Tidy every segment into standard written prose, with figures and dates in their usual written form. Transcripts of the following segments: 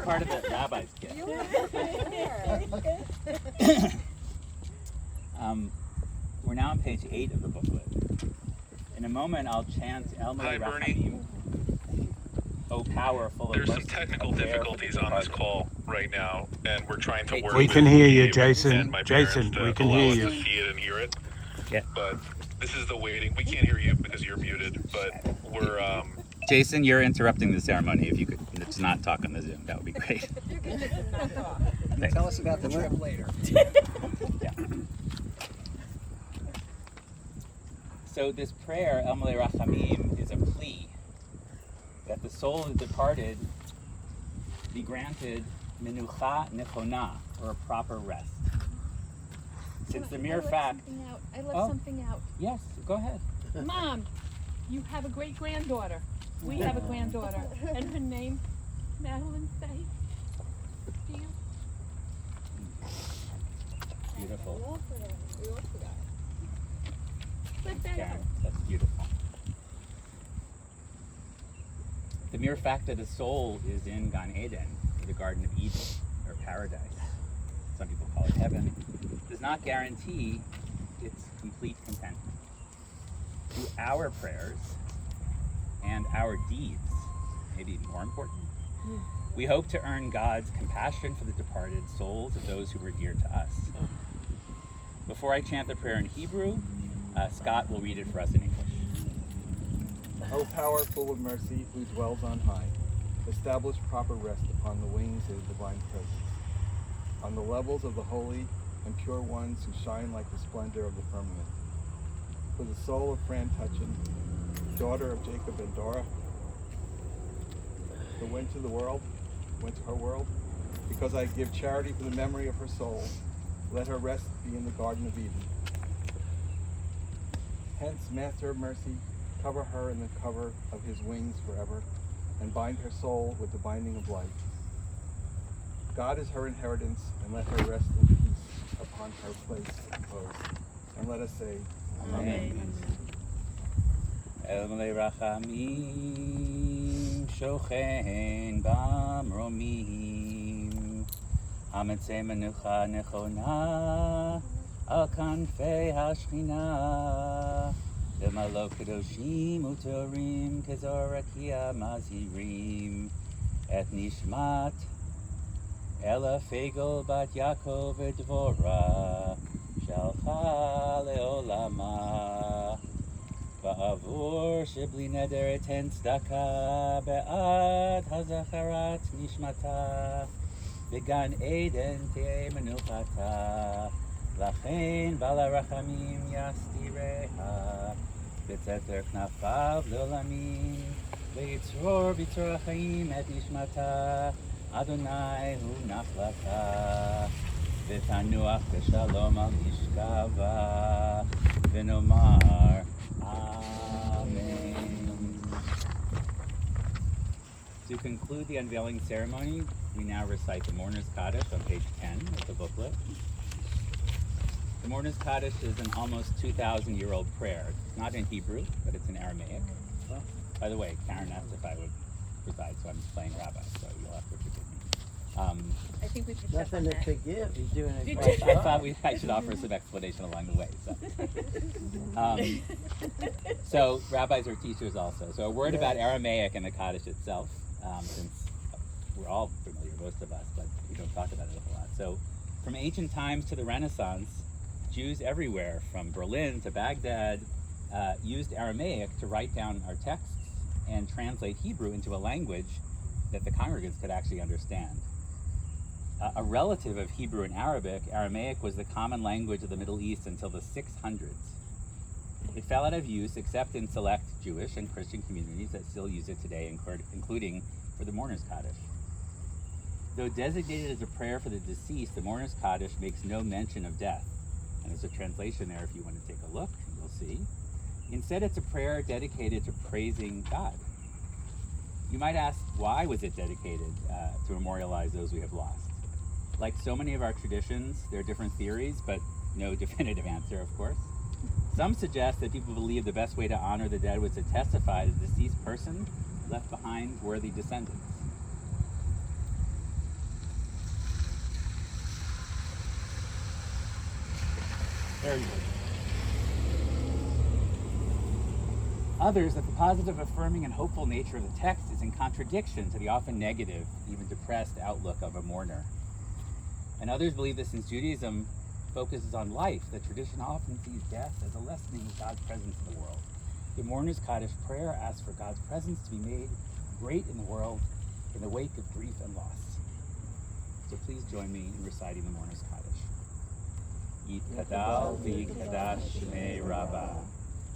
part of the rabbi's gift. You were there. We're now on page 8 of the booklet. In a moment, I'll chant El Malei Rachamim, O power full of There's mercy. some technical difficulties on this call right now, and we're trying to work We with can hear you, Dave Jason. and my Jason, parents we to can allow hear us you. to see it and hear it. Yeah. But this is the waiting. We can't hear you because you're muted, but we're Jason, you're interrupting the ceremony. If you could just not talk on the Zoom, that would be great. Tell us about the trip later. Yeah. So this prayer, El Malei Rachamim, is a plea that the soul of the departed be granted menucha nechona, or a proper rest. Since the mere fact... I left something out. Yes, go ahead. Mom, you have a great-granddaughter. We have a granddaughter. And her name, Madeline Faye. Do you? Beautiful. We all forgot. But then, Karen, that's beautiful. The mere fact that a soul is in Gan Eden, the Garden of Eden, or paradise, some people call it heaven, does not guarantee its complete contentment. Through our prayers and our deeds, maybe more important, we hope to earn God's compassion for the departed souls of those who were dear to us. Before I chant the prayer in Hebrew, Scott will read it for us in English. O power full of mercy, who dwells on high, establish proper rest upon the wings of the divine presence, on the levels of the holy and pure ones who shine like the splendor of the firmament. For the soul of Fran Tutshen, daughter of Jacob and Dora, who went to her world, because I give charity for the memory of her soul, let her rest be in the Garden of Eden. Hence, Master of Mercy, cover her in the cover of his wings forever, and bind her soul with the binding of life. God is her inheritance, and let her rest in peace upon her place of repose. And let us say, Amen. El Malei Rachamim shochen b'mromim Hametzei menucha nechona al kanfei hashchina V'malo kedoshim utorim kezor rakia mazirim Et nishmat Ela Fegel bat Yaakov v'Dvora Shalcha leolama Ba'avur shebli neder eten tzedaka Be'ad hazacharat nishmata Began Eden te'e menuchata Lachen bala rachamim yastireha Betzeter knafav leolamim Ve'yitzror b'tzor ha'chaim et nishmata Adonai hu nachlata V'tanuach b'shalom al mishkava V'nomar Amen. To conclude the unveiling ceremony, we now recite the Mourner's Kaddish on page 10 of the booklet. The Mourner's Kaddish is an almost 2,000-year-old prayer. It's not in Hebrew, but it's in Aramaic. By the way, Karen asked if I would preside, so I'm just playing rabbi, so you'll have to forgive me. I think we should check on Nothing to that. forgive. He's doing a You great did. I job. thought I should offer some explanation along the way. So rabbis are teachers also. So a word about Aramaic and the Kaddish itself, since we're all familiar, most of us, but we don't talk about it a whole lot. So from ancient times to the Renaissance, Jews everywhere, from Berlin to Baghdad, used Aramaic to write down our texts and translate Hebrew into a language that the congregants could actually understand. A relative of Hebrew and Arabic, Aramaic was the common language of the Middle East until the 600s. It fell out of use except in select Jewish and Christian communities that still use it today, including for the Mourner's Kaddish. Though designated as a prayer for the deceased, the Mourner's Kaddish makes no mention of death. And there's a translation there if you want to take a look, you'll see. Instead, it's a prayer dedicated to praising God. You might ask, why was it dedicated to memorialize those we have lost? Like so many of our traditions, there are different theories, but no definitive answer, of course. Some suggest that people believe the best way to honor the dead was to testify that the deceased person left behind worthy descendants. Very good. Others, that the positive, affirming, and hopeful nature of the text is in contradiction to the often negative, even depressed outlook of a mourner. And others believe that since Judaism focuses on life, the tradition often sees death as a lessening of God's presence in the world. The Mourner's Kaddish prayer asks for God's presence to be made great in the world in the wake of grief and loss. So please join me in reciting the Mourner's Kaddish. Yitkadal v'yikadash shmei Rabbah,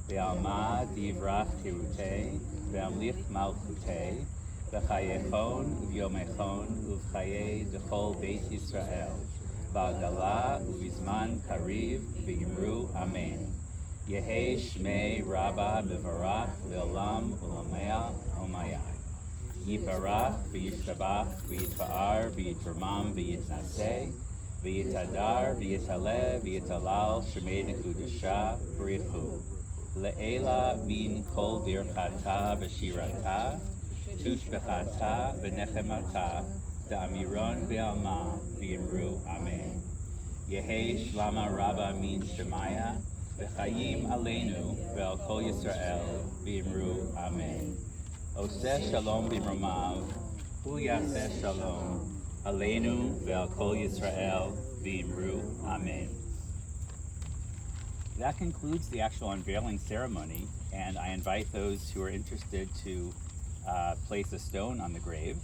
ve'alma divrach kirutei, ve'amlich malchutei, v'chayechon u'vyomechon u'v'chayei d'chol Beit Yisrael, v'agala u'vizman kariv v'yimru Amen. Yehi shmei Rabbah bevarach ve'olam u'lamea omayai. Yiparach v'yishtabach v'yitfa'ar v'yitramam v'yitnaseh v'yitadar v'yitale v'yitalal shemei nekudasha b'richu le'ela min kol birchata v'shirata tushbechata v'nechemata da'amiron be'alma v'yimru Amen. Yehi shlama Rabbah min shemaya v'chayim aleinu ve'al kol Yisrael v'yimru Amen. Oseh shalom b'imromav, hu yaseh shalom, aleinu ve'al kol Yisrael v'imru Amen. That concludes the actual unveiling ceremony, and I invite those who are interested to place a stone on the grave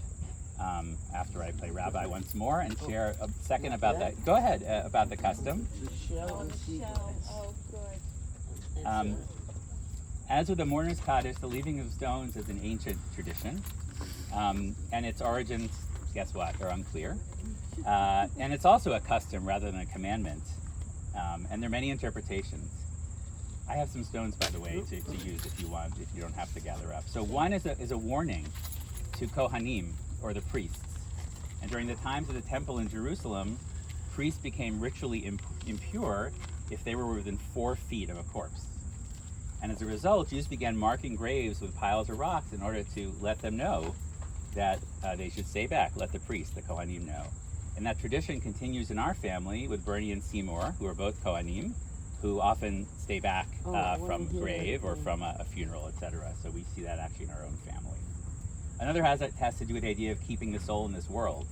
after I play Rabbi once more and share a second about that. Go ahead, about the custom. The shell and sequence. Oh, good. As with the Mourner's Kaddish, the leaving of stones is an ancient tradition, and its origins, guess what, are unclear. And it's also a custom rather than a commandment, and there are many interpretations. I have some stones, by the way, to use if you want, if you don't have to gather up. So one is a warning to Kohanim, or the priests. And during the times of the temple in Jerusalem, priests became ritually impure if they were within 4 feet of a corpse. And as a result, Jews began marking graves with piles of rocks in order to let them know that they should stay back, let the priest, the Kohanim, know. And that tradition continues in our family with Bernie and Seymour, who are both Kohanim, who often stay back from a grave or from a funeral, etc. So we see that actually in our own family. Another has to do with the idea of keeping the soul in this world.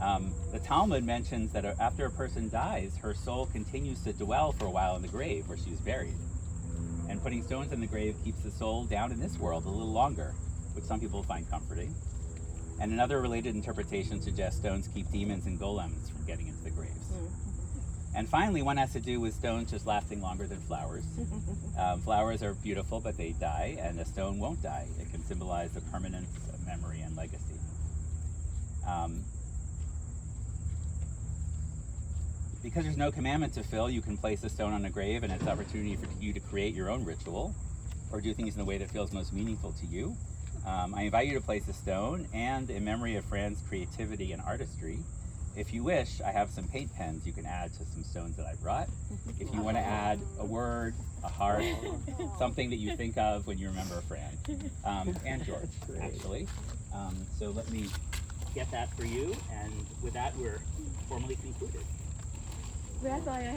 The Talmud mentions that after a person dies, her soul continues to dwell for a while in the grave where she was buried. And putting stones in the grave keeps the soul down in this world a little longer, which some people find comforting. And another related interpretation suggests stones keep demons and golems from getting into the graves. And finally, one has to do with stones just lasting longer than flowers. Flowers are beautiful, but they die, and a stone won't die. It can symbolize the permanence of memory and legacy. Because there's no commandment to fill, you can place a stone on a grave, and it's an opportunity for you to create your own ritual or do things in the way that feels most meaningful to you. I invite you to place a stone, and in memory of Fran's creativity and artistry, if you wish, I have some paint pens you can add to some stones that I brought. If you want to add a word, a heart, something that you think of when you remember Fran, and George, actually. So let me get that for you, and with that, we're formally concluded. Rabbi,